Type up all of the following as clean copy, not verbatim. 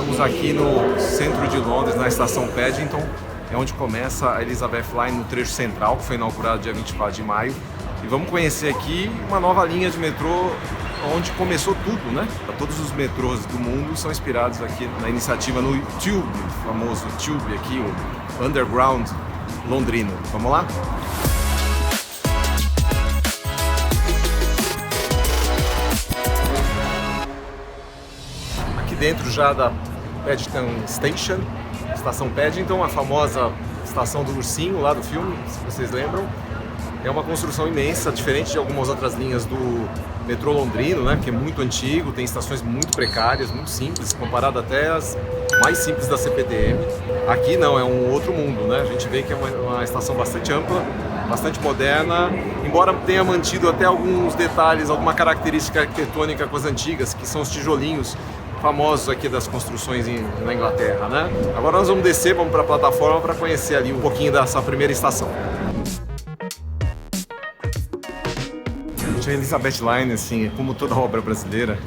Estamos aqui no centro de Londres, na estação Paddington, é onde começa a Elizabeth Line no trecho central, que foi inaugurado dia 24 de maio. E vamos conhecer aqui uma nova linha de metrô, onde começou tudo, né? Todos os metrôs do mundo são inspirados aqui na iniciativa no Tube, o famoso Tube aqui, o Underground londrino. Vamos lá? Aqui dentro já da Paddington Station, estação Paddington, a famosa estação do ursinho lá do filme, se vocês lembram. É uma construção imensa, diferente de algumas outras linhas do metrô londrino, né, que é muito antigo, tem estações muito precárias, muito simples, comparado até às mais simples da CPTM. Aqui não, é um outro mundo, né? A gente vê que é uma estação bastante ampla, bastante moderna, embora tenha mantido até alguns detalhes, alguma característica arquitetônica com as antigas, que são os tijolinhos famosos aqui das construções na Inglaterra, né? Agora nós vamos descer, vamos para a plataforma para conhecer ali um pouquinho dessa primeira estação. A Elizabeth Line, assim, como toda obra brasileira,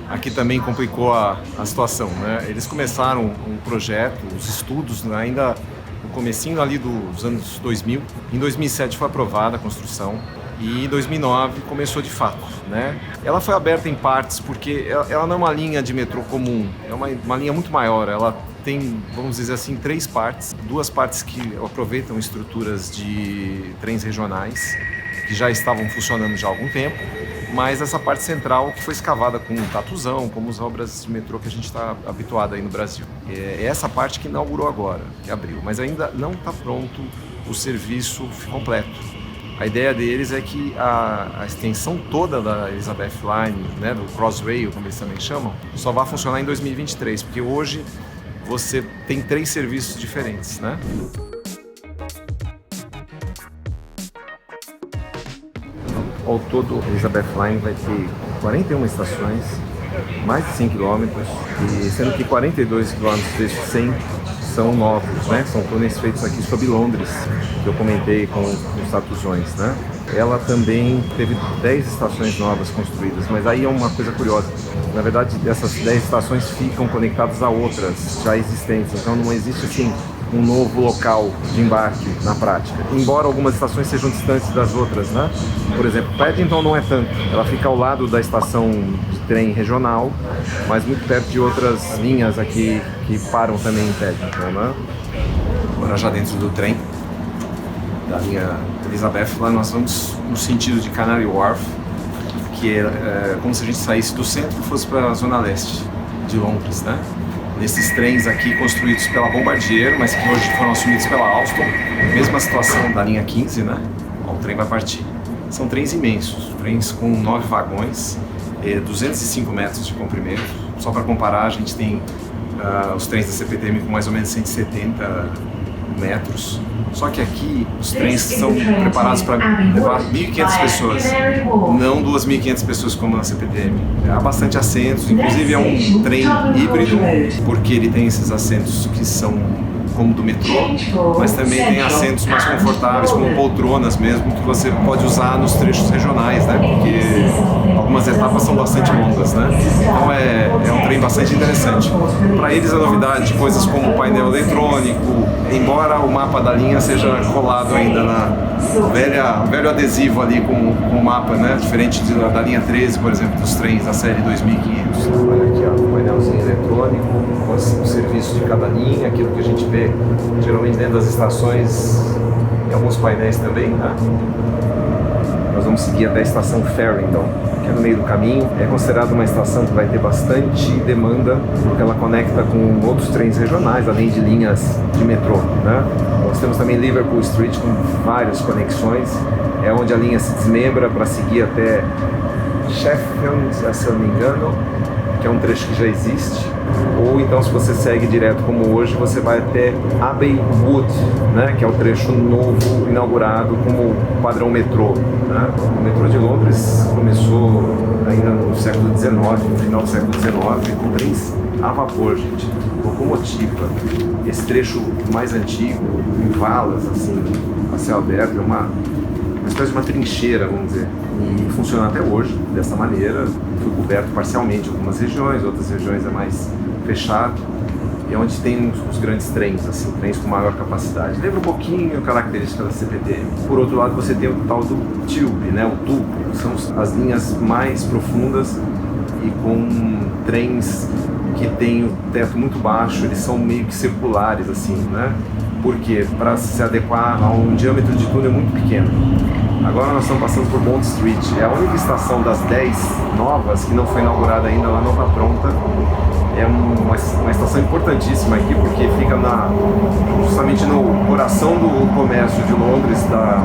aqui também complicou a situação, né? Eles começaram o projeto, os estudos, né, ainda no comecinho ali dos anos 2000. Em 2007 foi aprovada a construção e em 2009 começou de fato, né? Ela foi aberta em partes porque ela não é uma linha de metrô comum, é uma linha muito maior. Ela tem, vamos dizer assim, 3 partes. 2 partes que aproveitam estruturas de trens regionais, que já estavam funcionando já há algum tempo, mas essa parte central que foi escavada com tatuzão, como as obras de metrô que a gente está habituado aí no Brasil. É essa parte que inaugurou agora, que abriu, mas ainda não está pronto o serviço completo. A ideia deles é que a extensão toda da Elizabeth Line, né, do Crossrail, como eles também chamam, só vai funcionar em 2023, porque hoje você tem 3 serviços diferentes, né? Ao todo, a Elizabeth Line vai ter 41 estações, mais de 100 km, e sendo que 42 km desses 100 são novos, né? São túneis feitos aqui sob Londres, que eu comentei com os tatuzões, né? Ela também teve 10 estações novas construídas, mas aí é uma coisa curiosa. Na verdade, essas 10 estações ficam conectadas a outras já existentes, então não existe assim um novo local de embarque na prática. Embora algumas estações sejam distantes das outras, né? Por exemplo, Paddington não é tanto. Ela fica ao lado da estação de trem regional, mas muito perto de outras linhas aqui que param também em Paddington, né? Agora já dentro do trem da linha Elizabeth, lá nós vamos no sentido de Canary Wharf, que é como se a gente saísse do centro e fosse para a zona leste de Londres, né? Nesses trens aqui construídos pela Bombardier, mas que hoje foram assumidos pela Alstom, mesma situação da linha 15, né? Ó, o trem vai partir. São trens imensos, trens com 9 vagões, 205 metros de comprimento. Só para comparar, a gente tem os trens da CPTM com mais ou menos 170 metros. Só que aqui os trens são preparados para levar 1.500 pessoas, não 2.500 pessoas como na CPTM. Há bastante assentos, inclusive é um trem híbrido, porque ele tem esses assentos que são como do metrô, mas também tem assentos mais confortáveis, como poltronas mesmo, que você pode usar nos trechos regionais, né? Porque algumas etapas são bastante longas, né? Então é um trem bastante interessante. Para eles a novidade de coisas como o painel eletrônico, embora o mapa da linha seja colado ainda na velho adesivo ali com o mapa, né? Diferente da linha 13, por exemplo, dos trens da série 2500. Olha aqui, ó, o painelzinho eletrônico, com o serviço de cada linha, aquilo que a gente vê geralmente dentro das estações, em alguns painéis também, né? Nós vamos seguir até a estação Farringdon, que é no meio do caminho. É considerada uma estação que vai ter bastante demanda, porque ela conecta com outros trens regionais, além de linhas de metrô, né? Nós temos também Liverpool Street, com várias conexões. É onde a linha se desmembra para seguir até Sheffield, se eu não me engano, que é um trecho que já existe. Ou então, se você segue direto como hoje, você vai até Abbey Wood, né, que é o trecho novo, inaugurado como padrão metrô, né? O metrô de Londres começou ainda no século XIX, no final do século XIX, com trens a vapor, gente, locomotiva. Esse trecho mais antigo, em valas, assim, a céu aberto, é uma espécie de uma trincheira, vamos dizer, e funciona até hoje dessa maneira. Foi coberto parcialmente em algumas regiões, outras regiões é mais fechado, é onde tem os grandes trens, assim, trens com maior capacidade. Lembra um pouquinho a característica da CPTM. Por outro lado, você tem o tal do tube, né, o tubo, são as linhas mais profundas e com trens que têm o teto muito baixo, eles são meio que circulares, assim, né? Por quê? Para se adequar a um diâmetro de túnel muito pequeno. Agora nós estamos passando por Bond Street, é a única estação das 10 novas que não foi inaugurada ainda, ela não está pronta. É uma estação importantíssima aqui porque fica justamente no coração do comércio de Londres, da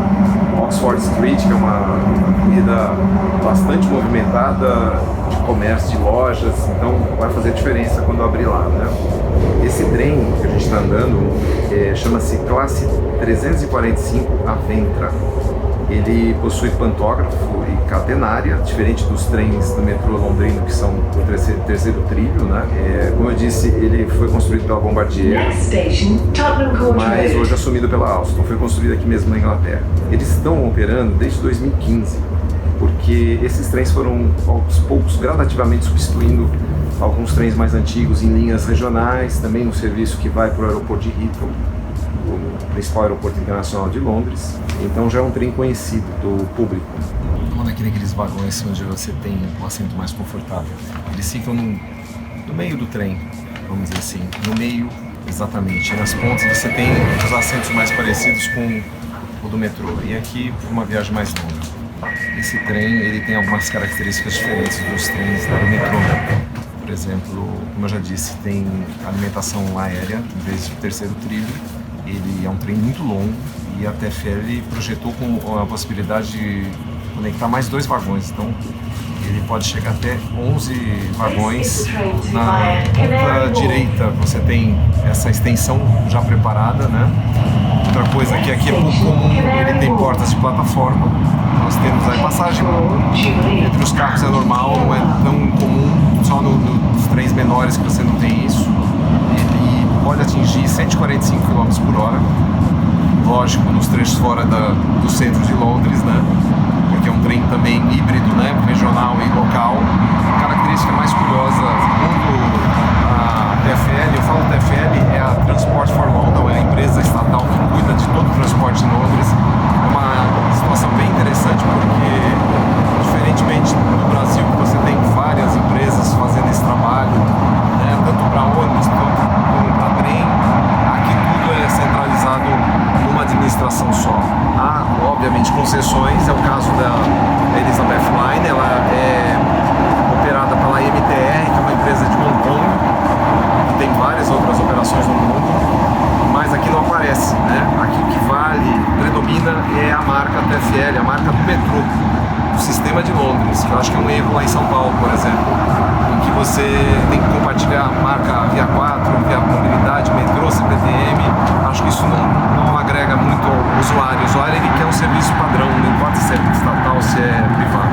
Oxford Street, que é uma avenida bastante movimentada de comércio, de lojas, então vai fazer diferença quando abrir lá, né? Esse trem que a gente está andando chama-se Classe 345 Aventra. Ele possui pantógrafo e catenária, diferente dos trens do metrô londrino que são do terceiro trilho, né? Como eu disse, ele foi construído pela Bombardier, mas hoje assumido pela Alstom. Foi construído aqui mesmo na Inglaterra. Eles estão operando desde 2015, porque esses trens foram aos poucos gradativamente substituindo alguns trens mais antigos em linhas regionais, também no serviço que vai para o aeroporto de Heathrow, o principal aeroporto internacional de Londres. Então já é um trem conhecido do público. Uma daqueles vagões onde você tem um assento mais confortável. Eles ficam no meio do trem, vamos dizer assim, no meio exatamente. E nas pontas você tem os assentos mais parecidos com o do metrô. E aqui uma viagem mais longa. Esse trem ele tem algumas características diferentes dos trens do metrô. Por exemplo, como eu já disse, tem alimentação aérea em vez do terceiro trilho. Ele é um trem muito longo e a TfL projetou com a possibilidade de conectar mais 2 vagões, então ele pode chegar até 11 vagões. Na ponta direita você tem essa extensão já preparada, né? Outra coisa que aqui é pouco comum, ele tem portas de plataforma. Nós temos aí passagem entre os carros, é normal, não é tão comum, só nos trens menores que você não tem isso. Ele pode atingir 145 km por hora, lógico, nos trechos fora do centro de Londres, né? Porque é um trem também híbrido, né? Regional e local. A característica mais curiosa, segundo a TfL, eu falo TfL, é a Transport for London, é a empresa estatal que cuida de todo o transporte em Londres. É uma situação bem interessante porque, diferentemente do Brasil, que você tem várias empresas fazendo esse trabalho, né? Tanto para ônibus quanto para trem, aqui tudo é centralizado numa administração só. Há, obviamente, concessões, é o caso da Elizabeth Line, ela é operada pela MTR, que é uma empresa de Hong Kong, tem várias outras operações no mundo, mas aqui não aparece, né? Aqui o que vale, predomina é a marca TfL, a marca do metrô, do sistema de Londres, que eu acho que é um erro lá em São Paulo, por exemplo, em que você tem que compartilhar a marca Via 4, Via Mobilidade, metrô, CPTM. Acho que isso não agrega muito ao usuário. O usuário ele quer um serviço padrão, não importa se é estatal ou se é privado.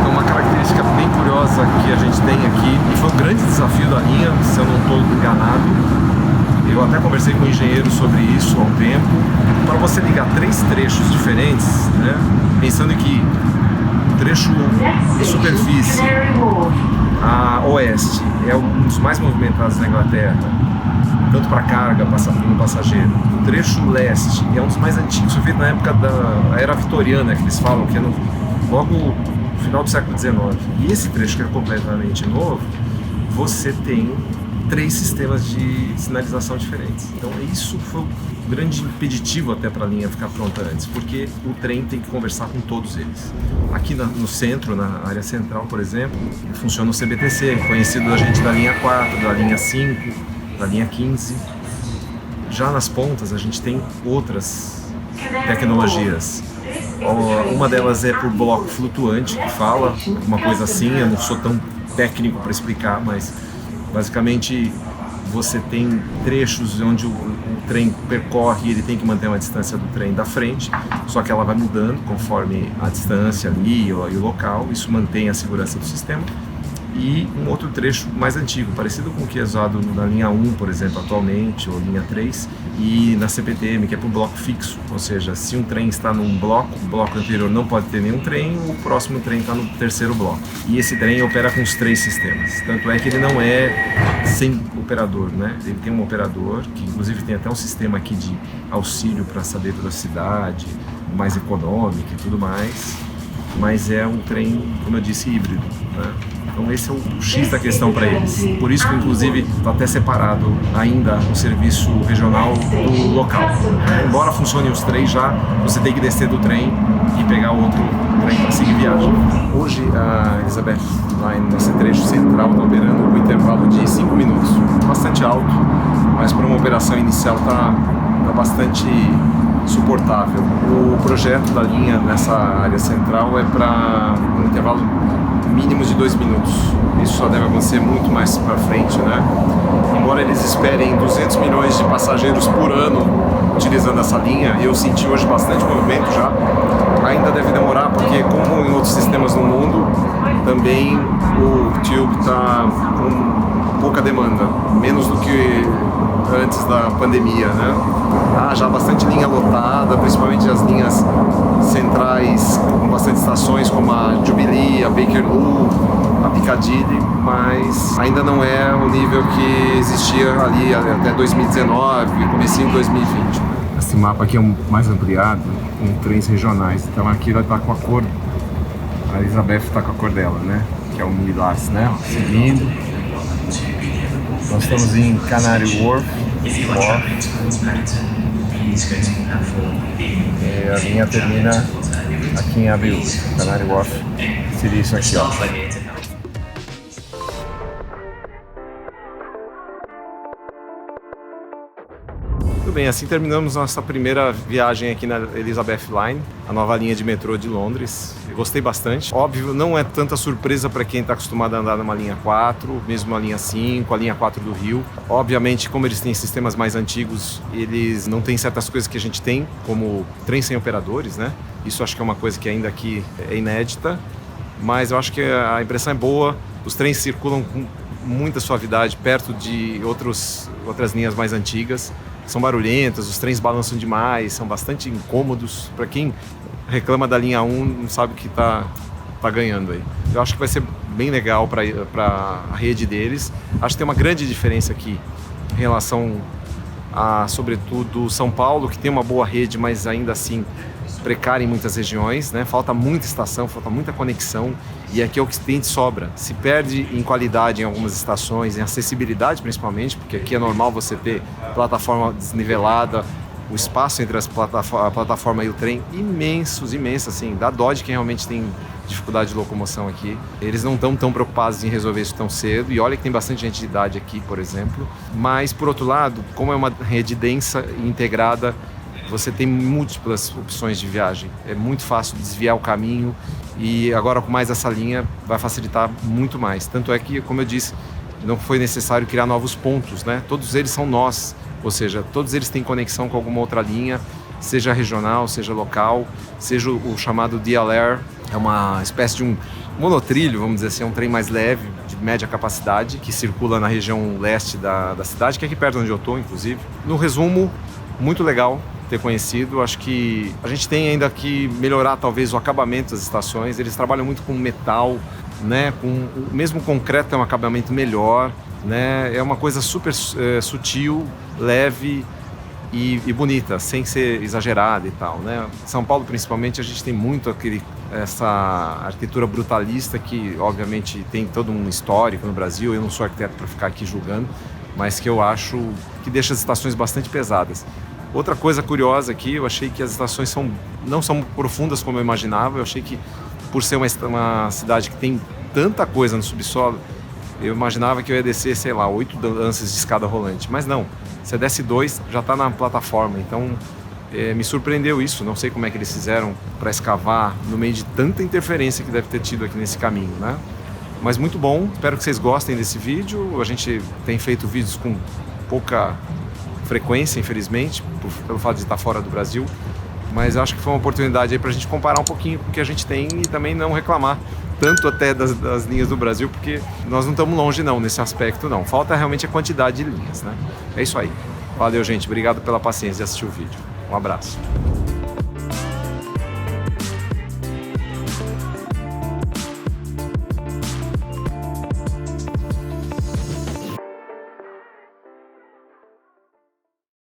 Então uma característica bem curiosa que a gente tem aqui, e foi um grande desafio da linha, se eu não estou enganado, eu até conversei com um engenheiro sobre isso há um tempo, para você ligar 3 trechos diferentes, né? Pensando que o trecho de superfície a oeste é um dos mais movimentados na Inglaterra, tanto para carga como passageiro. O trecho leste é um dos mais antigos, foi feito na época da era vitoriana, que eles falam, que é logo no final do século XIX. E esse trecho, que é completamente novo, você tem 3 sistemas de sinalização diferentes. Então isso foi um grande impeditivo até para a linha ficar pronta antes, porque o trem tem que conversar com todos eles. Aqui no centro, na área central, por exemplo, funciona o CBTC, conhecido da gente da linha 4, da linha 5, da linha 15. Já nas pontas a gente tem outras tecnologias. Uma delas é por bloco flutuante, que fala uma coisa assim, eu não sou tão técnico para explicar, mas basicamente você tem trechos onde o trem percorre e ele tem que manter uma distância do trem da frente, só que ela vai mudando conforme a distância ali e o local, isso mantém a segurança do sistema. e um outro trecho mais antigo, parecido com o que é usado na linha 1, por exemplo, atualmente, ou linha 3, e na CPTM, que é para o bloco fixo, ou seja, se um trem está num bloco, o bloco anterior não pode ter nenhum trem, o próximo trem está no terceiro bloco. E esse trem opera com os 3 sistemas, tanto é que ele não é sem operador, né? Ele tem um operador, que inclusive tem até um sistema aqui de auxílio para saber velocidade, mais econômica e tudo mais, mas é um trem, como eu disse, híbrido, né? Então esse é o X da questão para eles. Por isso que inclusive está até separado ainda o serviço regional do local. Embora funcionem os 3 já, você tem que descer do trem e pegar outro trem para seguir viagem. Hoje a Elizabeth Line, nesse trecho central, está operando com um intervalo de 5 minutos. Bastante alto, mas para uma operação inicial está bastante suportável. O projeto da linha nessa área central é para um intervalo mínimo de 2 minutos. Isso só deve acontecer muito mais para frente, né? Embora eles esperem 200 milhões de passageiros por ano utilizando essa linha, eu senti hoje bastante movimento já. Ainda deve demorar, porque como em outros sistemas no mundo, também o Tube está com pouca demanda, menos do que antes da pandemia, né? Já bastante linha lotada, principalmente as linhas centrais com bastante estações como a Jubilee, a Bakerloo, a Piccadilly, mas ainda não é o nível que existia ali até 2019, comecinho de 2020. Esse mapa aqui é mais ampliado, com trens regionais, então aqui ela está com a cor, a Elizabeth está com a cor dela, né? Que é o lilás, né? Seguindo. Nós estamos em Canary Wharf. E a linha termina aqui em Abril. Canary Wharf seria isso aqui, ó. Muito bem, assim terminamos nossa primeira viagem aqui na Elizabeth Line, a nova linha de metrô de Londres. Eu gostei bastante. Óbvio, não é tanta surpresa para quem está acostumado a andar numa linha 4, mesmo a linha 5, a linha 4 do Rio. Obviamente, como eles têm sistemas mais antigos, eles não têm certas coisas que a gente tem, como trem sem operadores, né? Isso acho que é uma coisa que ainda aqui é inédita, mas eu acho que a impressão é boa. Os trens circulam com muita suavidade perto de outras linhas mais antigas. São barulhentas, os trens balançam demais, são bastante incômodos. Para quem reclama da linha 1, não sabe o que tá ganhando aí. Eu acho que vai ser bem legal para a rede deles. Acho que tem uma grande diferença aqui em relação a, sobretudo, São Paulo, que tem uma boa rede, mas ainda assim precária em muitas regiões, né? Falta muita estação, falta muita conexão, e aqui é o que tem de sobra. Se perde em qualidade em algumas estações, em acessibilidade principalmente, porque aqui é normal você ter plataforma desnivelada, o espaço entre a plataforma e o trem imensos, assim, dá dó de quem realmente tem dificuldade de locomoção aqui. Eles não estão tão preocupados em resolver isso tão cedo, e olha que tem bastante gente de idade aqui, por exemplo. Mas, por outro lado, como é uma rede densa e integrada, você tem múltiplas opções de viagem. É muito fácil desviar o caminho, e agora com mais essa linha vai facilitar muito mais. Tanto é que, como eu disse, não foi necessário criar novos pontos, né? Todos eles são nós, ou seja, todos eles têm conexão com alguma outra linha, seja regional, seja local, seja o chamado DLR, é uma espécie de um monotrilho, vamos dizer assim, é um trem mais leve, de média capacidade, que circula na região leste da cidade, que é aqui perto onde eu estou, inclusive. No resumo, muito legal ter conhecido. Acho que a gente tem ainda que melhorar talvez o acabamento das estações. Eles trabalham muito com metal, né? Com o mesmo concreto é um acabamento melhor, né? É uma coisa super sutil, leve e bonita, sem ser exagerada e tal, né? São Paulo, principalmente, a gente tem muito essa arquitetura brutalista que, obviamente, tem todo um histórico no Brasil. Eu não sou arquiteto para ficar aqui julgando, mas que eu acho que deixa as estações bastante pesadas. Outra coisa curiosa aqui, eu achei que as estações não são profundas como eu imaginava. Eu achei que, por ser uma cidade que tem tanta coisa no subsolo, eu imaginava que eu ia descer, sei lá, 8 lances de escada rolante. Mas não, você desce 2, já está na plataforma. Então, me surpreendeu isso. Não sei como é que eles fizeram para escavar no meio de tanta interferência que deve ter tido aqui nesse caminho, né? Mas muito bom, espero que vocês gostem desse vídeo. A gente tem feito vídeos com pouca frequência, infelizmente, pelo fato de estar fora do Brasil, mas acho que foi uma oportunidade aí para a gente comparar um pouquinho com o que a gente tem e também não reclamar tanto até das linhas do Brasil, porque nós não estamos longe não nesse aspecto não. Falta realmente a quantidade de linhas, né? É isso aí. Valeu, gente. Obrigado pela paciência de assistir o vídeo. Um abraço.